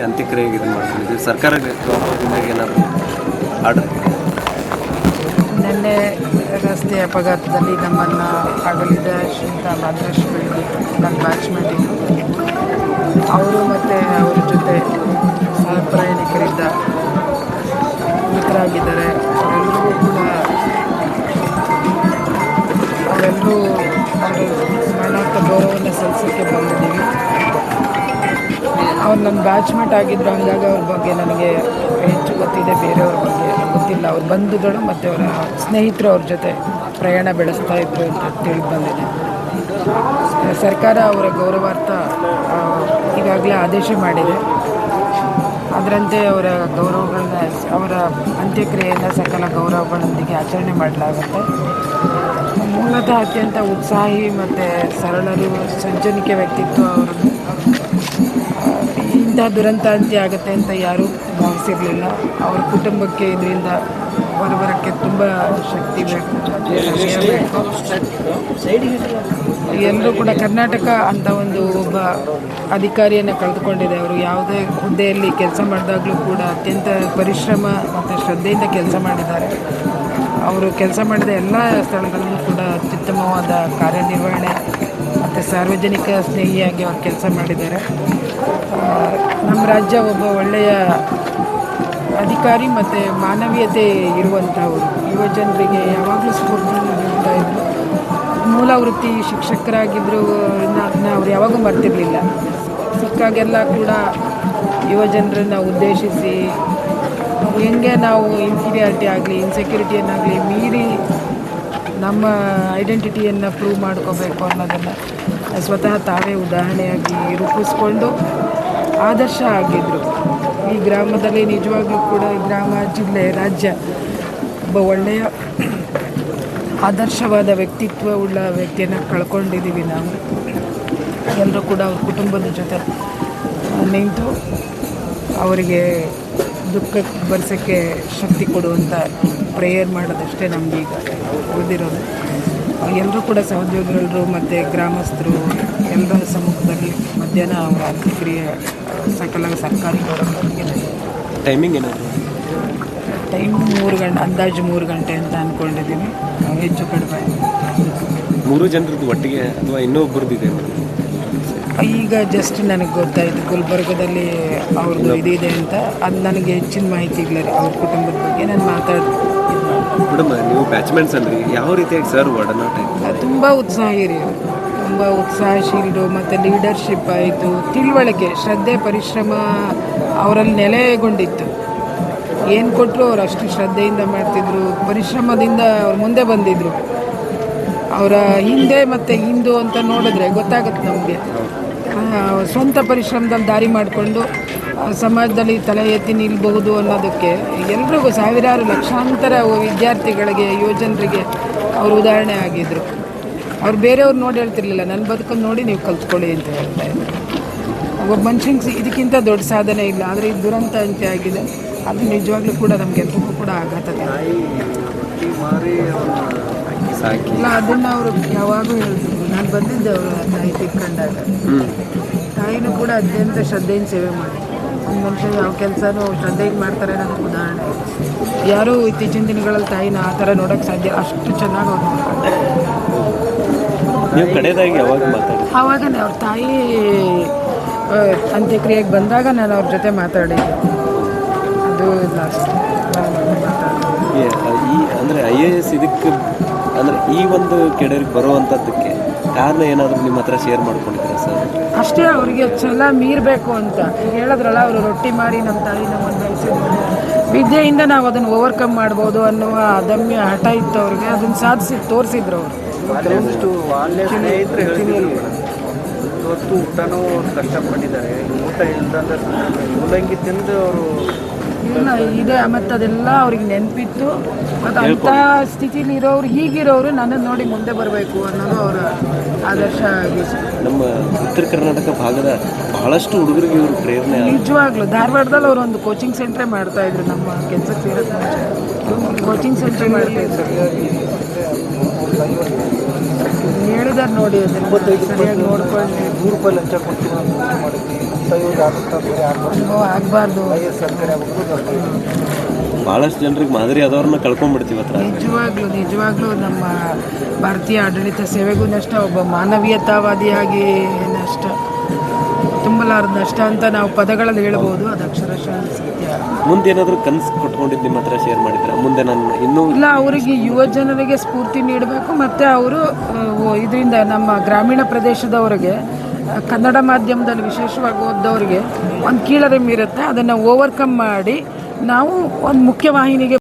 ಅಂತ್ಯಕ್ರಿಯೆಗೆ ಇದು ಮಾಡ್ಕೊಂಡಿದ್ವಿ. ಸರ್ಕಾರದಿಂದ ಏನಾದರೂ ಆರ್ಡರ್? ನಿನ್ನೆ ರಸ್ತೆ ಅಪಘಾತದಲ್ಲಿ ನಮ್ಮನ್ನು ಅಗಲಿದ ಶ್ರೀಯುತ ಭದ್ರೇಶ್ ಬೆಳಗಿ ನನ್ನ ಬ್ಯಾಚ್ಮೇಟಿಂಗ್ ಅವರು ಮತ್ತು ಅವರ ಜೊತೆ ಸಹ ಪ್ರಯಾಣಿಕರಿದ್ದ ಮೃತರಾಗಿದ್ದಾರೆ. ಅವರೆಲ್ಲರೂ ಅವರು ಸ್ಮರಣಾರ್ಥ ಗೌರವವನ್ನು ಸಲ್ಲಿಸೋಕ್ಕೆ ಬಂದಿದ್ದೀವಿ. ಅವ್ರು ನನ್ನ ಬ್ಯಾಚ್ಮೇಟ್ ಆಗಿದ್ದರು, ಹಂಗಾಗಿ ಅವ್ರ ಬಗ್ಗೆ ನನಗೆ ಹೆಚ್ಚು ಗೊತ್ತಿದೆ, ಬೇರೆಯವ್ರ ಬಗ್ಗೆ ಗೊತ್ತಿಲ್ಲ. ಅವ್ರ ಬಂಧುಗಳು ಮತ್ತು ಅವರ ಸ್ನೇಹಿತರು ಅವ್ರ ಜೊತೆ ಪ್ರಯಾಣ ಬೆಳೆಸ್ತಾ ಇದ್ರು ಅಂತ ತಿಳಿದು ಬಂದಿದೆ. ಸರ್ಕಾರ ಅವರ ಗೌರವಾರ್ಥ ಈಗಾಗಲೇ ಆದೇಶ ಮಾಡಿದೆ. ಅದರಂತೆ ಅವರ ಗೌರವಗಳನ್ನ, ಅವರ ಅಂತ್ಯಕ್ರಿಯೆಯನ್ನು ಸಕಲ ಗೌರವಗಳೊಂದಿಗೆ ಆಚರಣೆ ಮಾಡಲಾಗುತ್ತೆ. ಮೂಲತಃ ಅತ್ಯಂತ ಉತ್ಸಾಹಿ ಮತ್ತು ಸರಳರು, ಸಜ್ಜನಿಕೆ ವ್ಯಕ್ತಿತ್ವ ಅವರನ್ನು. ಇಂಥ ದುರಂತ ಅಂತ್ಯ ಆಗುತ್ತೆ ಅಂತ ಯಾರೂ ಭಾವಿಸಿರಲಿಲ್ಲ. ಅವ್ರ ಕುಟುಂಬಕ್ಕೆ ಇದರಿಂದ ಹೊರಬರೋಕ್ಕೆ ತುಂಬ ಶಕ್ತಿ ಬೇಕು, ಎಲ್ಲರೂ ಕೂಡ. ಕರ್ನಾಟಕ ಅಂತ ಒಂದು ಒಬ್ಬ ಅಧಿಕಾರಿಯನ್ನು ಕಳೆದುಕೊಂಡಿದೆ. ಅವರು ಯಾವುದೇ ಹುದ್ದೆಯಲ್ಲಿ ಕೆಲಸ ಮಾಡಿದಾಗಲೂ ಕೂಡ ಅತ್ಯಂತ ಪರಿಶ್ರಮ ಮತ್ತು ಶ್ರದ್ಧೆಯಿಂದ ಕೆಲಸ ಮಾಡಿದ್ದಾರೆ. ಅವರು ಕೆಲಸ ಮಾಡಿದ ಎಲ್ಲ ಸ್ಥಳಗಳಲ್ಲೂ ಕೂಡ ಅತ್ಯುತ್ತಮವಾದ ಕಾರ್ಯನಿರ್ವಹಣೆ ಮತ್ತು ಸಾರ್ವಜನಿಕ ಸ್ನೇಹಿಯಾಗಿ ಅವರು ಕೆಲಸ ಮಾಡಿದ್ದಾರೆ. ನಮ್ಮ ರಾಜ್ಯ ಒಬ್ಬ ಒಳ್ಳೆಯ ಅಧಿಕಾರಿ ಮತ್ತು ಮಾನವೀಯತೆ ಇರುವಂಥವರು, ಯುವ ಜನರಿಗೆ ಯಾವಾಗಲೂ ಸ್ಫೂರ್ತಿ ನೀಡ್ತಾ ಇದ್ದರು. ಮೂಲ ವೃತ್ತಿ ಶಿಕ್ಷಕರಾಗಿದ್ದರು, ಅದನ್ನ ಅವ್ರು ಯಾವಾಗೂ ಮರ್ತಿರಲಿಲ್ಲ. ಸಿಕ್ಕಾಗೆಲ್ಲ ಕೂಡ ಯುವ ಜನರನ್ನು ಉದ್ದೇಶಿಸಿ ಹೆಂಗೆ ನಾವು ಇನ್ಫೀರಿಯಾರಿಟಿ ಆಗಲಿ, ಇನ್ಸೆಕ್ಯೂರಿಟಿಯನ್ನಾಗಲಿ ಮೀರಿ ನಮ್ಮ ಐಡೆಂಟಿಟಿಯನ್ನು ಪ್ರೂವ್ ಮಾಡ್ಕೋಬೇಕು ಅನ್ನೋದನ್ನು ಸ್ವತಃ ತಾವೇ ಉದಾಹರಣೆಯಾಗಿ ರೂಪಿಸ್ಕೊಂಡು ಆದರ್ಶ ಆಗಿದ್ದರು. ಈ ಗ್ರಾಮದಲ್ಲಿ ನಿಜವಾಗ್ಲೂ ಕೂಡ ಗ್ರಾಮ, ಜಿಲ್ಲೆ, ರಾಜ್ಯ ಒಬ್ಬ ಒಳ್ಳೆಯ ಆದರ್ಶವಾದ ವ್ಯಕ್ತಿತ್ವ ಉಳ್ಳ ವ್ಯಕ್ತಿಯನ್ನು ಕಳ್ಕೊಂಡಿದ್ದೀವಿ ನಾವು. ಎಲ್ಲರೂ ಕೂಡ ಅವ್ರ ಕುಟುಂಬದ ಜೊತೆ ನಿಂತು ಅವರಿಗೆ ದುಃಖ ಭರಿಸೋಕ್ಕೆ ಶಕ್ತಿ ಕೊಡುವಂಥ ಪ್ರೇಯರ್ ಮಾಡೋದಷ್ಟೇ ನಮಗೀಗ ಉಳಿದಿರೋದು. ಎಲ್ಲರೂ ಕೂಡ ಸಹೋದ್ಯೋಗಿಗಳು ಮತ್ತು ಗ್ರಾಮಸ್ಥರು ಎಲ್ಲರ ಸಮ್ಮುಖದಲ್ಲಿ ಮಧ್ಯಾಹ್ನ ಅವರ ಅಂತ್ಯಕ್ರಿಯೆ ಸಕಲ ಸರ್ಕಾರಿ ಗೌರವಗಳಿಗೆ ಟೈಮಿಂಗ್ ಏನಾದರೂ? ಟೈಮ್ 3 ಗಂಟೆ, ಅಂದಾಜು 3 ಗಂಟೆ ಅಂತ ಅಂದ್ಕೊಂಡಿದ್ದೀವಿ, ಹೆಚ್ಚು ಕಡಿಮೆ. 3 ಜನರದ್ದು ಒಟ್ಟಿಗೆ ಅಥವಾ ಇನ್ನೊಬ್ಬರದ್ದು ಇದೆ? ಈಗ ಜಸ್ಟ್ ನನಗೆ ಗೊತ್ತಾಯಿತು ಗುಲ್ಬರ್ಗದಲ್ಲಿ ಅವ್ರದ್ದು ಇದಿದೆ ಅಂತ. ಅದು ನನಗೆ ಹೆಚ್ಚಿನ ಮಾಹಿತಿ ಇಲ್ಲ ರೀ ಅವ್ರ ಕುಟುಂಬದ ಬಗ್ಗೆ. ನಾನು ಮೇಡಮ್, ನೀವು ಬ್ಯಾಚ್ಮೆಂಟ್ಸ್ ಅಂದ್ರಿ, ಯಾವ ರೀತಿಯಾಗಿ ಸರ್ ಒಡನಾಟ? ತುಂಬ ಉತ್ಸಾಹಿ ರೀ, ತುಂಬ ಉತ್ಸಾಹಶೀಲರು ಮತ್ತು ಲೀಡರ್ಶಿಪ್ ಆಯಿತು, ತಿಳುವಳಿಕೆ, ಶ್ರದ್ಧೆ, ಪರಿಶ್ರಮ ಅವರಲ್ಲಿ ನೆಲೆಗೊಂಡಿತ್ತು. ಏನು ಕೊಟ್ಟರು ಅವ್ರು ಅಷ್ಟು ಶ್ರದ್ಧೆಯಿಂದ ಮಾಡ್ತಿದ್ರು, ಪರಿಶ್ರಮದಿಂದ ಅವ್ರು ಮುಂದೆ ಬಂದಿದ್ದರು. ಅವರ ಹಿಂದೆ ಮತ್ತು ಹಿಂದು ಅಂತ ನೋಡಿದ್ರೆ ಗೊತ್ತಾಗುತ್ತೆ ನಮಗೆ. ಸ್ವಂತ ಪರಿಶ್ರಮದಲ್ಲಿ ದಾರಿ ಮಾಡಿಕೊಂಡು ಸಮಾಜದಲ್ಲಿ ತಲೆ ಎತ್ತಿ ನಿಲ್ಲಬಹುದು ಅನ್ನೋದಕ್ಕೆ ಎಲ್ರಿಗೂ, ಸಾವಿರಾರು ಲಕ್ಷಾಂತರ ವಿದ್ಯಾರ್ಥಿಗಳಿಗೆ, ಯುವಜನರಿಗೆ ಅವರು ಉದಾಹರಣೆ ಆಗಿದ್ದರು. ಅವ್ರು ಬೇರೆಯವ್ರು ನೋಡಿ ಹೇಳ್ತಿರ್ಲಿಲ್ಲ, ನನ್ನ ಬದುಕನ್ನು ನೋಡಿ ನೀವು ಕಲ್ತ್ಕೊಳ್ಳಿ ಅಂತ ಹೇಳ್ತಾ ಇದ್ರು. ಒಬ್ಬ ಮನುಷ್ಯಂಗೆ ಇದಕ್ಕಿಂತ ದೊಡ್ಡ ಸಾಧನೆ ಇಲ್ಲ. ಆದರೆ ಇದು ದುರಂತ ಅಂತ್ಯ ಆಗಿದೆ. ಅದು ನಿಜವಾಗ್ಲೂ ಕೂಡ ನಮಗೆಲ್ರಿಗೂ ಕೂಡ ಆಘಾತದೆ. ಇಲ್ಲ, ಅದನ್ನು ಅವರು ಯಾವಾಗೂ ಹೇಳ್ತಿದ್ರು. ನಾನು ಬಂದಿದ್ದೆ ಅವರು ತಾಯಿ ತೀರ್ಕೊಂಡಾಗ. ತಾಯಿನೂ ಕೂಡ ಅತ್ಯಂತ ಶ್ರದ್ಧೆಯಿಂದ ಸೇವೆ ಮಾಡಿ, ಒಂದು ಮನುಷ್ಯ ಯಾವ ಕೆಲಸನೂ ಶ್ರದ್ಧೆಯಿಂದ ಮಾಡ್ತಾರೆ ಅನ್ನೋದು ಉದಾಹರಣೆ. ಯಾರೂ ಇತ್ತೀಚಿನ ದಿನಗಳಲ್ಲಿ ತಾಯಿನ ಆ ಥರ ನೋಡೋಕ್ಕೆ ಸಾಧ್ಯ, ಅಷ್ಟು ಚೆನ್ನಾಗಿ ಅವ್ರು ಮಾಡ್ತಾರೆ. ಆವಾಗನೇ ಅವ್ರ ತಾಯಿ ಅಂತ್ಯಕ್ರಿಯೆಗೆ ಬಂದಾಗ ನಾನು ಅವ್ರ ಜೊತೆ ಮಾತಾಡಿದ್ದೆ. ಅದು ಲಾಸ್ಟ್ ಅಂದರೆ IAS ಇದಕ್ಕೆ, ಅಂದರೆ ಈ ಒಂದು ಕೆಡರಿಗೆ ಬರುವಂಥದ್ದಕ್ಕೆ ಕಾರಣ ಏನಾದರೂ ನಿಮ್ಮ ಹತ್ರ ಶೇರ್ ಮಾಡ್ಕೊಂಡಿದ್ದೀರಾ ಸರ್? ಅಷ್ಟೇ, ಅವರಿಗೆ ಛಲ ಮೀರಬೇಕು ಅಂತ ಹೇಳಿದ್ರಲ್ಲ, ಅವರು ರೊಟ್ಟಿ ಮಾರಿ ನಮ್ಮ ತಾಯಿ ನಮ್ಮನ್ನು ಬೆಳೆಸಿದ್ರು. ವಿದ್ಯೆಯಿಂದ ನಾವು ಅದನ್ನು ಓವರ್ಕಮ್ ಮಾಡ್ಬೋದು ಅನ್ನುವ ಅದಮ್ಯ ಹಠ ಇತ್ತು ಅವ್ರಿಗೆ. ಅದನ್ನು ಸಾಧಿಸಿ ತೋರಿಸಿದ್ರು ಅವರು. ಇವತ್ತು ಊಟನೂ ಕಷ್ಟಪಟ್ಟಿದ್ದಾರೆ. ಊಟ ಇಲ್ದಂದ್ರೆ ಮೂಲಂಗಿ ತಿಂದು ಅವರು ಇಲ್ಲ ಇದೆ, ಮತ್ತು ಅದೆಲ್ಲ ಅವ್ರಿಗೆ ನೆನಪಿತ್ತು. ಮತ್ತು ಅಂಥ ಸ್ಥಿತಿಲಿ ಇರೋರು, ಹೀಗಿರೋರು ನನ್ನನ್ನು ನೋಡಿ ಮುಂದೆ ಬರಬೇಕು ಅನ್ನೋದು ಅವರ ಆದರ್ಶ ಆಗಿದೆ. ನಮ್ಮ ಉತ್ತರ ಕರ್ನಾಟಕ ಭಾಗದ ಬಹಳಷ್ಟು ಹುಡುಗರಿಗೆ ಇವರು ಪ್ರೇರಣೆ. ನಿಜವಾಗ್ಲೂ ಧಾರವಾಡದಲ್ಲಿ ಅವರು ಒಂದು ಕೋಚಿಂಗ್ ಸೆಂಟ್ರೇ ಮಾಡ್ತಾಯಿದ್ರು. ನಮ್ಮ ಕೆಲಸಕ್ಕೆ ಸೇರೋಕ್ಕೆ ಮುಂಚೆ ಕೋಚಿಂಗ್ ಸೆಂಟ್ರೇ ಮಾಡ್ತಾಯಿದ್ರು. ಹೇಳಿದಾರೆ ನೋಡಿ, ಅದನ್ನು ಸರಿಯಾಗಿ ನೋಡ್ಕೊಂಡು ₹100 ಲಂಚ ಕೊಡ್ತೀವಿ ಮಾಡಿದ್ವಿ ಅಂತ ಯೂಸ್ ಆಗುತ್ತಾ ಬೇರೆ ಅನುಭವ ಆಗಬಾರ್ದು. ಸರ್ಕಾರಿ ಭಾಳಷ್ಟು ಜನರಿಗೆ ಮಾದರಿ ಆದವ್ರನ್ನ ಕಳ್ಕೊಂಡ್ಬಿಡ್ತೀವಿ ಹತ್ರ. ನಿಜವಾಗ್ಲೂ ನಮ್ಮ ಭಾರತೀಯ ಆಡಳಿತ ಸೇವೆಗೂ ನಷ್ಟ, ಒಬ್ಬ ಮಾನವೀಯತಾವಾದಿಯಾಗಿ ನಷ್ಟ, ತುಂಬಲಾರದ ನಷ್ಟ ಅಂತ ನಾವು ಪದಗಳಲ್ಲಿ ಹೇಳ್ಬೋದು. ಅದು ಅಕ್ಷರಶಃ ಸತ್ಯ. ಮುಂದೆ ಏನಾದರೂ ಕನಸು ಕೊಟ್ಕೊಂಡಿದ್ದು ನಿಮ್ಮ ಹತ್ರ ಶೇರ್ ಮಾಡಿದ್ರೆ ಮುಂದೆ ನಾನು ಇನ್ನೂ ಇಲ್ಲ, ಅವರಿಗೆ ಯುವ ಜನರಿಗೆ ಸ್ಫೂರ್ತಿ ನೀಡಬೇಕು. ಮತ್ತು ಅವರು ಇದರಿಂದ ನಮ್ಮ ಗ್ರಾಮೀಣ ಪ್ರದೇಶದವರಿಗೆ ಕನ್ನಡ ಮಾಧ್ಯಮದಲ್ಲಿ ವಿಶೇಷವಾಗಿ ಓದ್ದವರಿಗೆ ಒಂದು ಕೀಳರಿಮೆ ಇರುತ್ತೆ, ಅದನ್ನು ಓವರ್ಕಮ್ ಮಾಡಿ ನಾವು ಒಂದು ಮುಖ್ಯವಾಹಿನಿಗೆ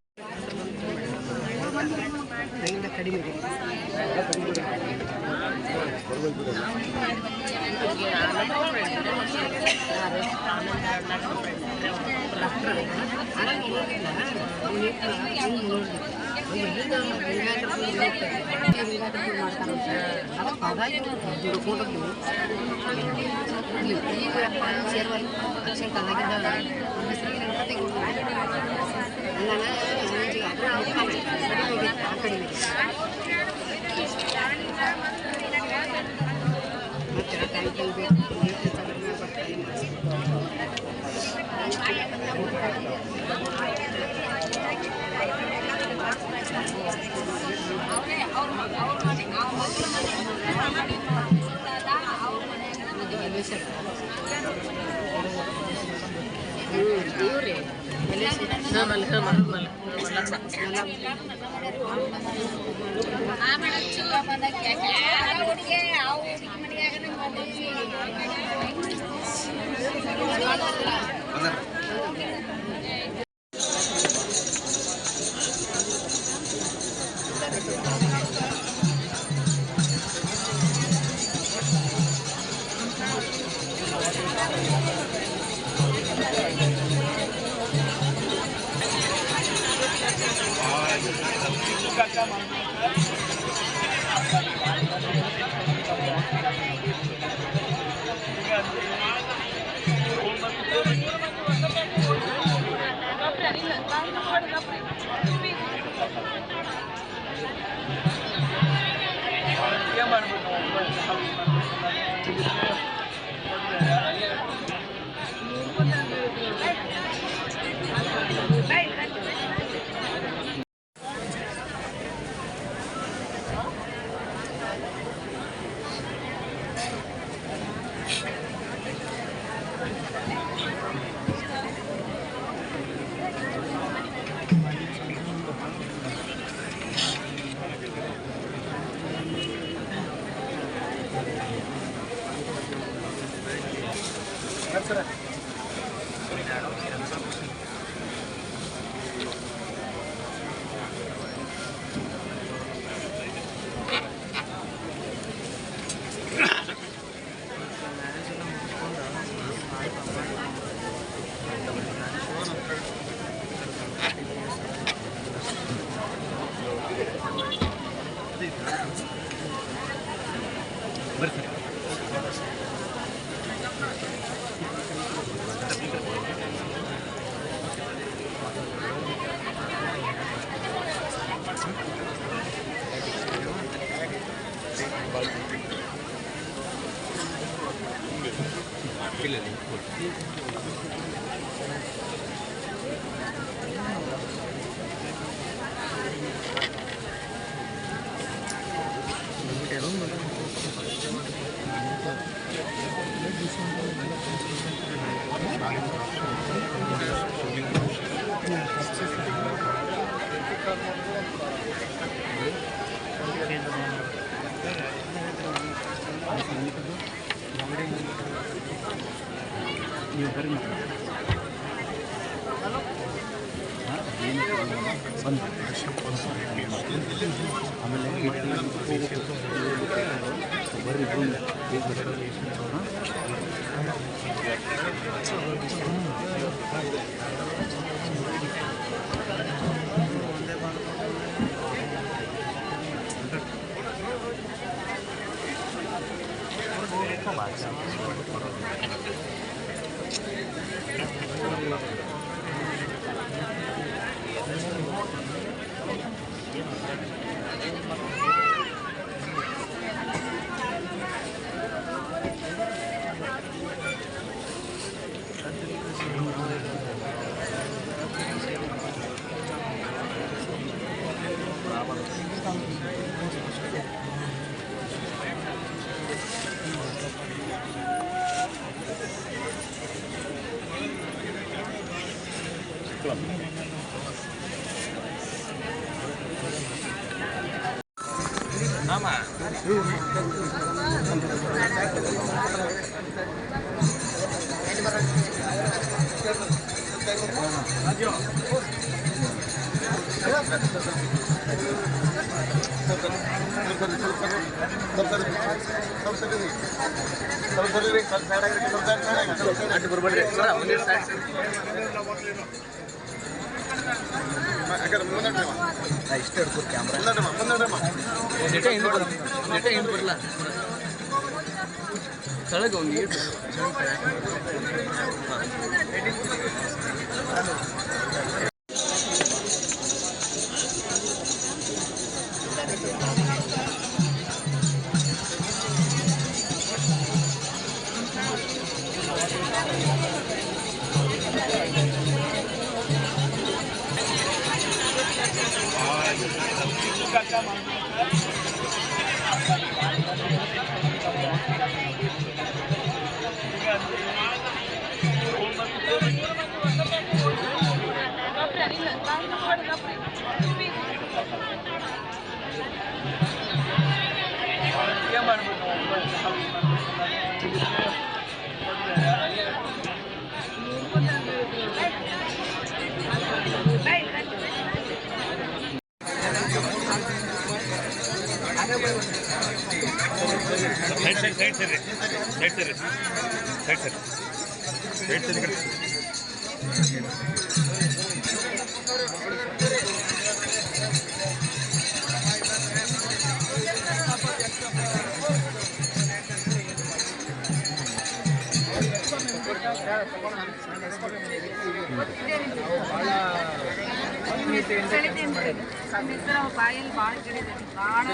ಬಾಯಲ್ಲಿ ಭಾಳ ಗಿಡಿದೆ ಭಾಳ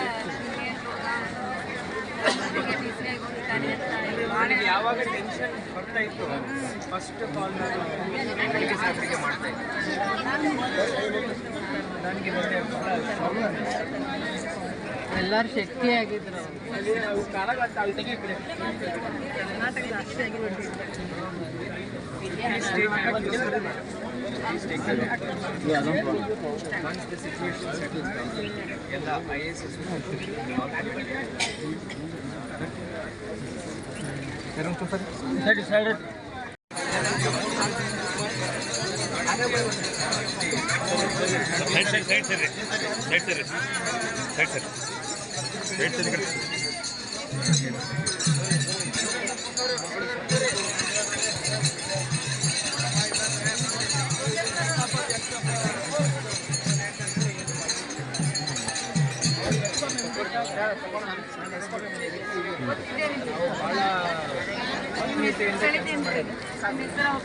ಯಾವಾಗ ಟೆನ್ಷನ್ ಬರ್ತಾ ಇತ್ತು ಫಸ್ಟ್ ಕಾಲ್ ನಾನು ಮಾಡ್ತಾ ಎಲ್ಲರೂ ಶಕ್ತಿಯಾಗಿದ್ರು ಕರ್ನಾಟಕದ ಅಷ್ಟೇ Once the situation settles down, ಎಲ್ಲ IAS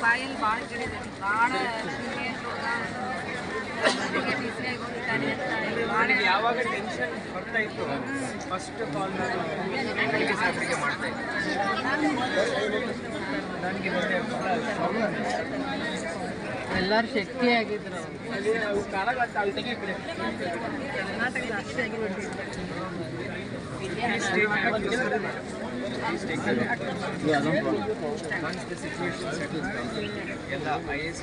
ಬಾಯಲ್ಲಿ ಭಾಳ ಗಿಡಿದೆ ಭಾಳ ಯಾವಾಗ ಟೆನ್ಷನ್ ಬರ್ತಾ ಇತ್ತು ಫಸ್ಟ್ ಕಾಲ್ ನಾನು ಮಾಡ್ತಾ ಎಲ್ಲರೂ ಶಕ್ತಿಯಾಗಿದ್ರು ಕರ್ನಾಟಕದ ಅಷ್ಟೇ Once the situation settles down, ಎಲ್ಲ IAS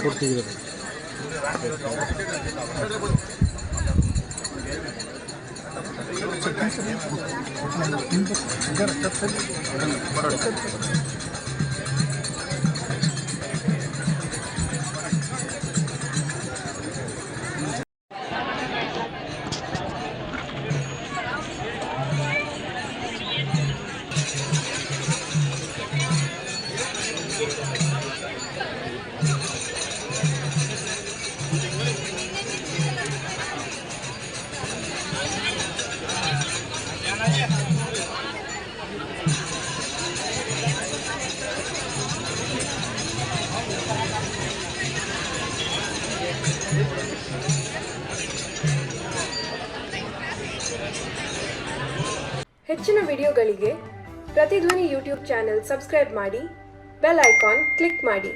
ಕೊಡ್ತೀವಿ. ಹೆಚ್ಚಿನ ವಿಡಿಯೋಗಳಿಗೆ ಪ್ರತಿಧ್ವನಿ ಯೂಟ್ಯೂಬ್ ಚಾನೆಲ್ ಸಬ್ಸ್ಕ್ರೈಬ್ ಮಾಡಿ, ಬೆಲ್ ಐಕಾನ್ ಕ್ಲಿಕ್ ಮಾಡಿ.